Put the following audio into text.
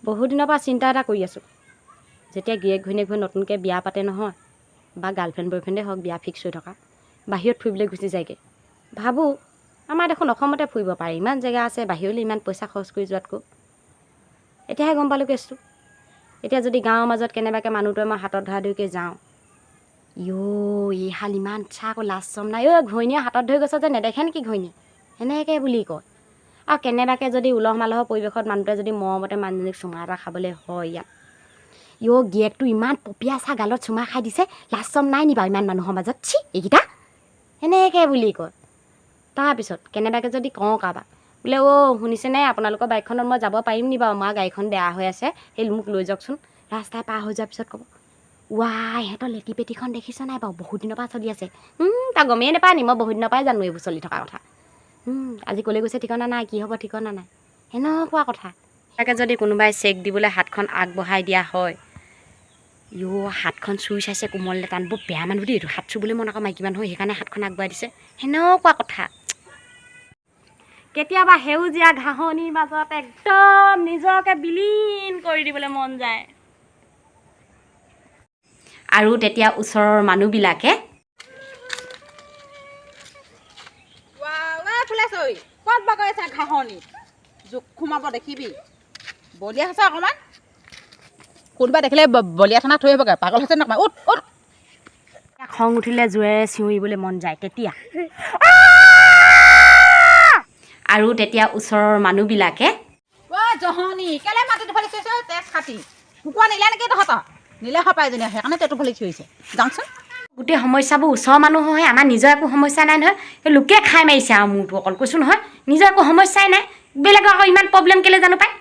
বহুত দিনৰ পৰা চিন্তা এটা কৰি আছোঁ। যেতিয়া গিৰিয়েক ঘৈণীয়েক হৈ নতুনকৈ বিয়া পাতে নহয়, বা গাৰ্লফ্ৰেণ্ড বয়ফ্ৰেণ্ডে হওক বিয়া ফিক্স হৈ থকা, বাহিৰত ফুৰিবলৈ গুচি যায়গৈ। ভাবোঁ আমাৰ দেখোন অসমতে ফুৰিব পাৰে, ইমান জেগা আছে, বাহিৰলৈ ইমান পইচা খৰচ কৰি যোৱাতকৈ। এতিয়াহে গম পালোঁ কেছটো। এতিয়া যদি গাঁৱৰ মাজত কেনেবাকৈ মানুহটোৱে মই হাতত ধৰা ধৰিকৈ যাওঁ, এইহাল ইমান চা আকৌ লাজ চম নাই, ঘৈণীয়ে হাতত ধৰি গৈছ যে নেদেখে নেকি ঘৈণীয়ে, এনেকৈ বুলি কয়। আৰু কেনেবাকৈ যদি উলহ মালহৰ পৰিৱেশত মানুহটোৱে যদি মৰমতে মানুহজনীক চুমা এটা খাবলৈ হয়, ইয়াত গিৰিয়েকটো ইমান পপিয়া চা গালত চুমা খাই দিছে, লাজ চম নাই নি বাৰু ইমান মানুহৰ মাজত, এইকেইটা এনেকৈ বুলি কয়। তাৰপিছত কেনেবাকৈ যদি কওঁ কাৰোবাক, বোলে শুনিছেনে আপোনালোকৰ বাইকখনত মই যাব পাৰিম নি বাৰু, আমাৰ গাড়ীখন বেয়া হৈ আছে, সেই মোক লৈ যাওকচোন। ৰাস্তাই পাৰ হৈ যোৱাৰ পিছত ক'ব, ইহঁতৰ লেটি পেটিখন দেখিছ নাই বাৰু, বহুত দিনৰ পৰা চলি আছে। তই গমেই নাপায় নি, মই বহুত দিনৰ পৰাই জানো এইবোৰ চলি থকা কথা। আজি ক'লৈ গৈছে ঠিকনা নাই, কি হ'ব ঠিকনা নাই, সেনেকুৱা কথা। তাকে যদি কোনোবাই চেক দিবলৈ হাতখন আগবঢ়াই দিয়া হয়, হাতখন চুই চাইছে কোমল টান, বৰ বেয়া মানুহ দেই এইটো, হাত চুবলৈ মন আকৌ মাইকী মানুহ, সেইকাৰণে হাতখন আগবঢ়াই দিছে, সেনেকুৱা কথা। কেতিয়াবা সেউজীয়া ঘাঁহনিৰ মাজত একদম নিজকে বিলীন কৰি দিবলৈ মন যায়। আৰু তেতিয়া ওচৰৰ মানুহবিলাকে ক'ত বগাই আছে ঘাঁহনি, জোক সোমাব দেখিবি, বলিয়া হৈছে অকণমান, কোনোবা দেখিলে বলিয়া থানা থৈ আহিবগৈ, পাগল হৈছে নকমা, উঠ উঠ। খং উঠিলে জোৰেৰে চিঞৰিবলৈ মন যায় তেতিয়া। আৰু তেতিয়া ওচৰৰ মানুহবিলাকে জহনি কেলে মাটিটো ফালি থৈছে, তেজ খাটি কুকুৰা নিলে নেকি তহঁতৰ, নিলে সপাই এজনী, সেইকাৰণে তেটো ফালি থৈছে, যাওঁচোন। গোটেই সমস্যাবোৰ ওচৰৰ মানুহ হয়, আমাৰ নিজৰ একো সমস্যা নাই নহয়, লোকে খাই মাৰিছে আৰু মোৰতো অকল কৈছোঁ নহয়, নিজৰ একো সমস্যাই নাই, বেলেগৰ আকৌ ইমান প্ৰব্লেম কেলৈ জানো পায়।